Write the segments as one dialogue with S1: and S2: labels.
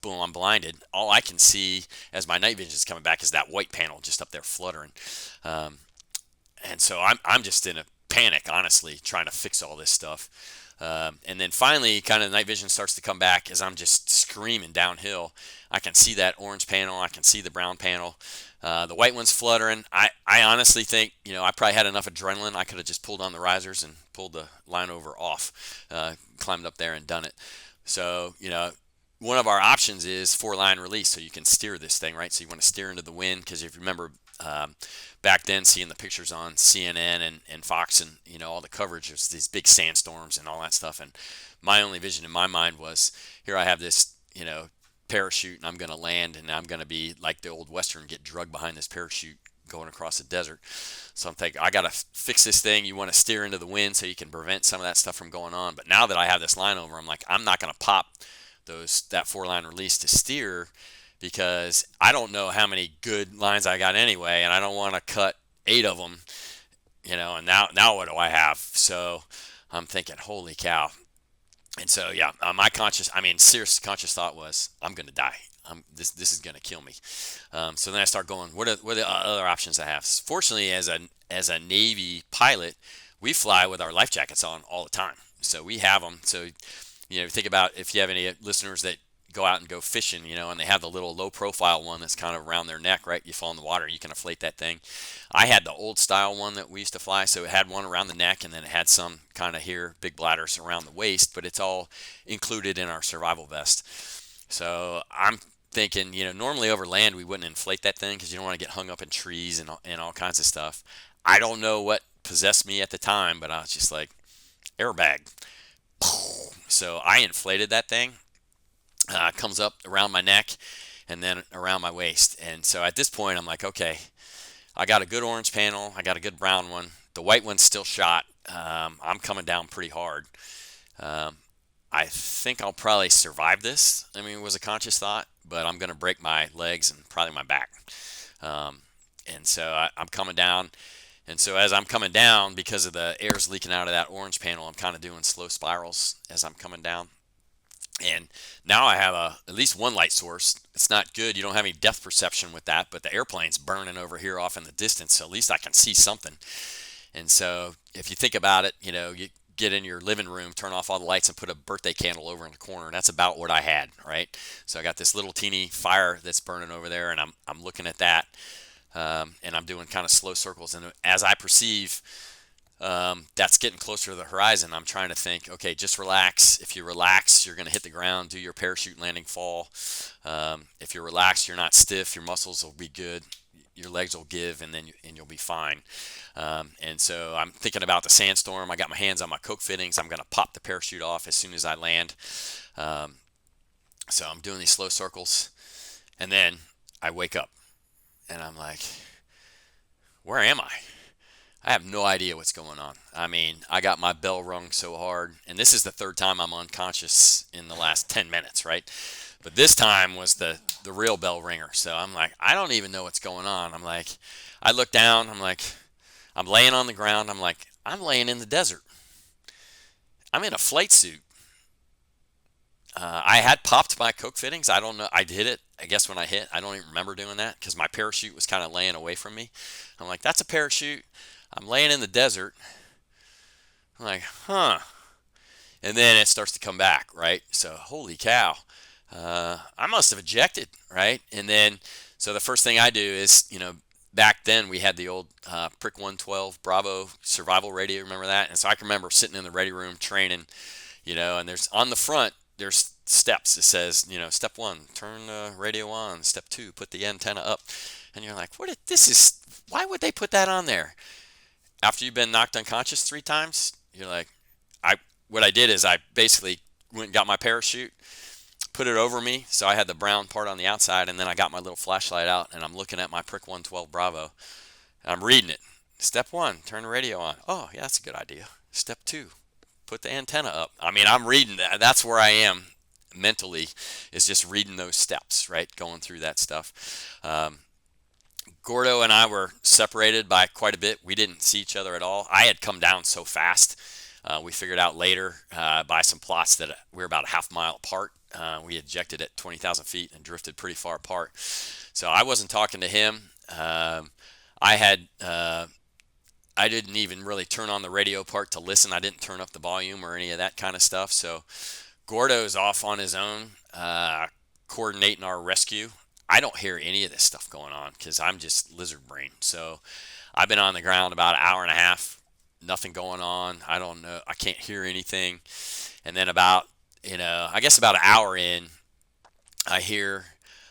S1: boom, I'm blinded. All I can see as my night vision is coming back is that white panel just up there fluttering. Um, and so I'm just in a panic, honestly, trying to fix all this stuff. And then finally, kind of the night vision starts to come back as I'm just screaming downhill. I can see that orange panel. I can see the brown panel. The white one's fluttering. I honestly think, I probably had enough adrenaline. I could have just pulled on the risers and pulled the line over off, climbed up there and done it. So, one of our options is four line release, so you can steer this thing, right? So you want to steer into the wind, because if you remember, back then, seeing the pictures on CNN and Fox, and all the coverage was these big sandstorms and all that stuff. And my only vision in my mind was, here I have this parachute, and I'm going to land, and I'm going to be like the old western, get drugged behind this parachute going across the desert. So I'm thinking, I got to fix this thing. You want to steer into the wind so you can prevent some of that stuff from going on. But now that I have this line over, I'm like, I'm not going to pop that four line release to steer, because I don't know how many good lines I got anyway, and I don't want to cut 8 of them, and now what do I have? So I'm thinking, holy cow. And so, yeah, my serious conscious thought was, I'm going to die. This is going to kill me. So then I start going, what are the other options I have? Fortunately, as a Navy pilot, we fly with our life jackets on all the time. So we have them. So, think about, if you have any listeners that go out and go fishing, and they have the little low profile one that's kind of around their neck, right? You fall in the water, you can inflate that thing. I had the old style one that we used to fly, so it had one around the neck, and then it had some kind of here, big bladders around the waist, but it's all included in our survival vest. So I'm thinking, normally over land we wouldn't inflate that thing, because you don't want to get hung up in trees and all kinds of stuff. I don't know what possessed me at the time, but I was just like, airbag. So I inflated that thing. Comes up around my neck and then around my waist. And so at this point, I'm like, okay, I got a good orange panel. I got a good brown one. The white one's still shot. I'm coming down pretty hard. Um, I think I'll probably survive this. I mean, it was a conscious thought, but I'm going to break my legs and probably my back. Um, and so I'm coming down. And so as I'm coming down, because of the air's leaking out of that orange panel, I'm kind of doing slow spirals as I'm coming down. And now I have at least one light source. It's not good. You don't have any depth perception with that, but the airplane's burning over here off in the distance, so at least I can see something. And so if you think about it, you get in your living room, turn off all the lights, and put a birthday candle over in the corner. And that's about what I had, right? So I got this little teeny fire that's burning over there, and I'm looking at that, and I'm doing kind of slow circles. And as I perceive that's getting closer to the horizon, I'm trying to think, okay, just relax. If you relax, you're going to hit the ground, do your parachute landing fall. If you're relaxed, you're not stiff, your muscles will be good, your legs will give, and then you'll be fine. And so I'm thinking about the sandstorm. I got my hands on my Coke fittings. I'm going to pop the parachute off as soon as I land. Um, so I'm doing these slow circles, and then I wake up, and I'm like, where am I? I have no idea what's going on. I mean, I got my bell rung so hard, and this is the third time I'm unconscious in the last 10 minutes, right? But this time was the real bell ringer. So I'm like, I don't even know what's going on. I'm like, I look down, I'm like, I'm laying on the ground. I'm like, I'm laying in the desert. I'm in a flight suit. I had popped my Coke fittings. I don't know. I did it, I guess, when I hit. I don't even remember doing that because my parachute was kind of laying away from me. I'm like, that's a parachute. I'm laying in the desert. I'm like, huh. And then it starts to come back, right? So, holy cow. I must have ejected, right? And then, so the first thing I do is, back then we had the old Prick 112 Bravo survival radio. Remember that? And so I can remember sitting in the ready room training, and there's on the front, there's steps. It says, step 1, turn the radio on. Step 2, put the antenna up. And you're like, why would they put that on there? After you've been knocked unconscious 3 times, you're like, what I did is I basically went and got my parachute, put it over me, so I had the brown part on the outside, and then I got my little flashlight out, and I'm looking at my Prick 112 Bravo, and I'm reading it. Step 1, turn the radio on. Oh, yeah, that's a good idea. Step 2, put the antenna up. I mean, I'm reading that. That's where I am mentally, is just reading those steps, right? Going through that stuff. Gordo and I were separated by quite a bit. We didn't see each other at all. I had come down so fast. We figured out later by some plots that we're about a half mile apart. We ejected at 20,000 feet and drifted pretty far apart. So I wasn't talking to him. I had I didn't even really turn on the radio part to listen. I didn't turn up the volume or any of that kind of stuff. So Gordo's off on his own, coordinating our rescue. I don't hear any of this stuff going on because I'm just lizard brain. So I've been on the ground about an hour and a half, nothing going on. I don't know. I can't hear anything. And then about, I guess about an hour in, I hear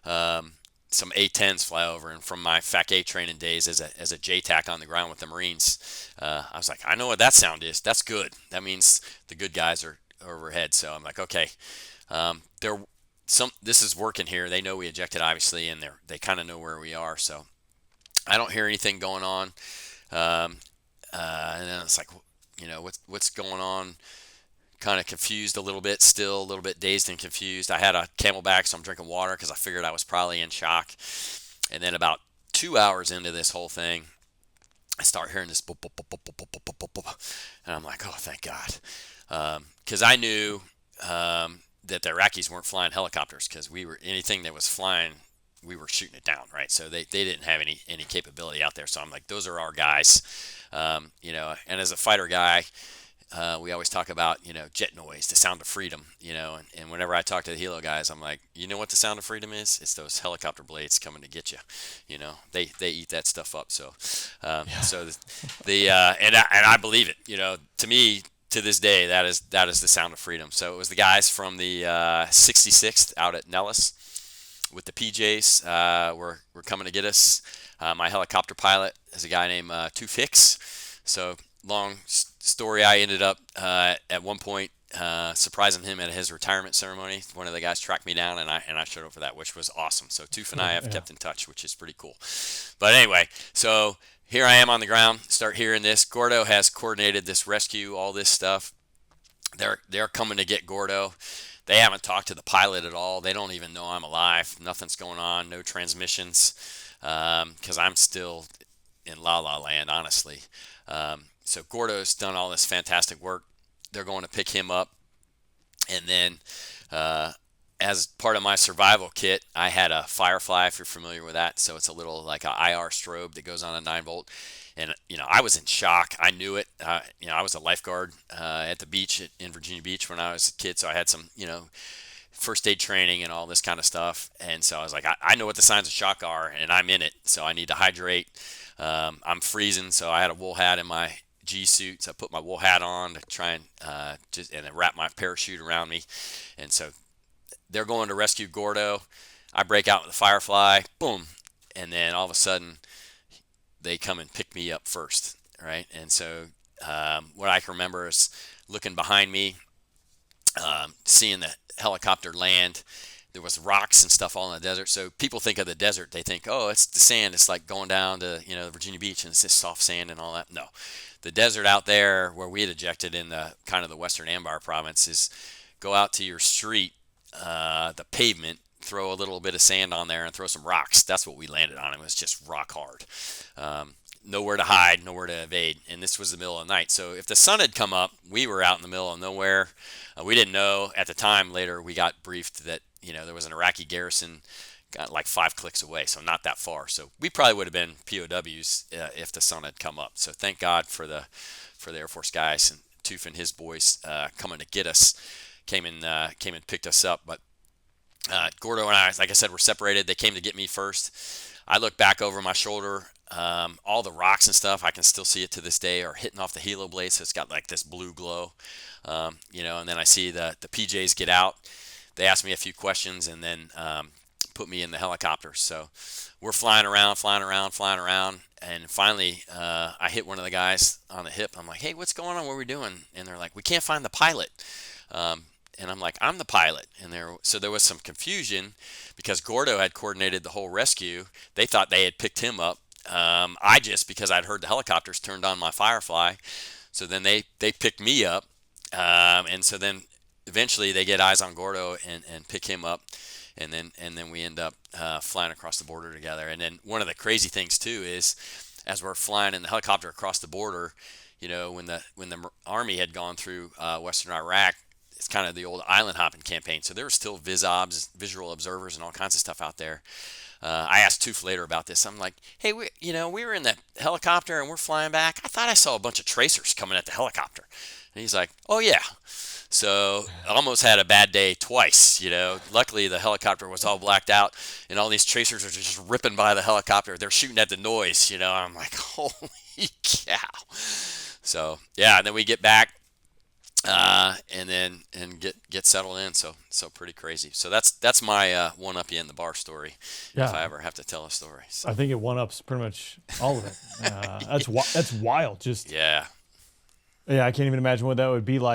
S1: um, some A-10s fly over. And from my FAC-A training days as a JTAC on the ground with the Marines, I was like, I know what that sound is. That's good. That means the good guys are overhead. So I'm like, okay, they're this is working here. They know we ejected, obviously, and they kind of know where we are. So I don't hear anything going on. Um, and then it's like, what's going on? Kind of confused a little bit, still a little bit dazed and confused. I had a Camelback, so I'm drinking water because I figured I was probably in shock. And then about 2 hours into this whole thing, I start hearing this boop, boop, boop, boop, boop, boop, boop, boop, boop. And I'm like, oh, thank God. Because I knew that the Iraqis weren't flying helicopters, because anything that was flying, we were shooting it down, right? So they didn't have any capability out there. So I'm like, those are our guys. And as a fighter guy, we always talk about, jet noise, the sound of freedom, and whenever I talk to the helo guys, I'm like, you know what the sound of freedom is? It's those helicopter blades coming to get you. They eat that stuff up. So,
S2: Yeah.
S1: so and I believe it. To me, to this day, that is the sound of freedom. So it was the guys from the 66th out at Nellis with the PJs were coming to get us. My helicopter pilot is a guy named Toof Hicks. So long story, I ended up at one point surprising him at his retirement ceremony. One of the guys tracked me down, and I showed up for that, which was awesome. So Toof and I have
S2: Yeah.
S1: kept in touch, which is pretty cool. But anyway, so here I am on the ground, start hearing this. Gordo has coordinated this rescue, all this stuff. They're coming to get Gordo. They haven't talked to the pilot at all. They don't even know I'm alive. Nothing's going on. No transmissions, because I'm still in La La Land, honestly. So Gordo's done all this fantastic work. They're going to pick him up, and then uh, as part of my survival kit, I had a Firefly, if you're familiar with that. So it's a little like a IR strobe that goes on a 9 volt. And I was in shock. I knew it. I was a lifeguard at the beach in Virginia Beach when I was a kid, so I had some first aid training and all this kind of stuff. And so I was like, I know what the signs of shock are, and I'm in it. So I need to hydrate. I'm freezing, so I had a wool hat in my G suit. So I put my wool hat on to try and and then wrap my parachute around me. And so they're going to rescue Gordo. I break out with the Firefly, boom, and then all of a sudden they come and pick me up first, right? And so what I can remember is looking behind me, seeing the helicopter land. There was rocks and stuff all in the desert. So people think of the desert, they think, oh, it's the sand. It's like going down to Virginia Beach and it's just soft sand and all that. No, the desert out there where we had ejected in the kind of the western Anbar province is go out to your street, the pavement, throw a little bit of sand on there and throw some rocks. That's what we landed on. It was just rock hard. Nowhere to hide, nowhere to evade, and this was the middle of the night. So if the sun had come up, we were out in the middle of nowhere. We didn't know at the time. Later, we got briefed that there was an Iraqi garrison, got like 5 clicks away, so not that far. So we probably would have been POWs if the sun had come up. So thank God for the Air Force guys and Toof and his boys coming to get us. Came and picked us up, but Gordo and I, like I said, were separated. They came to get me first. I look back over my shoulder. All the rocks and stuff, I can still see it to this day, are hitting off the helo blade, so it's got like this blue glow. And then I see the PJs get out. They ask me a few questions and then put me in the helicopter. So we're flying around, and finally I hit one of the guys on the hip. I'm like, hey, what's going on? What are we doing? And they're like, we can't find the pilot. And I'm like, I'm the pilot. And there was some confusion because Gordo had coordinated the whole rescue. They thought they had picked him up. I just, because I'd heard the helicopters, turned on my Firefly. So then they picked me up. And so then eventually they get eyes on Gordo and pick him up. And then we end up flying across the border together. And then one of the crazy things too is, as we're flying in the helicopter across the border, when the Army had gone through Western Iraq. It's kind of the old island hopping campaign. So there were still visual observers, and all kinds of stuff out there. I asked Toof later about this. I'm like, hey, we were in that helicopter and we're flying back. I thought I saw a bunch of tracers coming at the helicopter. And he's like, oh, yeah. So I almost had a bad day twice. Luckily, the helicopter was all blacked out, and all these tracers are just ripping by the helicopter. They're shooting at the noise. I'm like, holy cow. So, yeah, and then we get back. And get settled in. So pretty crazy. So that's my one up you in the bar story. If I
S2: Yeah.
S1: ever have to tell a story. So
S2: I think it one ups pretty much all of it. That's wild. Just
S1: yeah,
S2: yeah, I can't even imagine what that would be like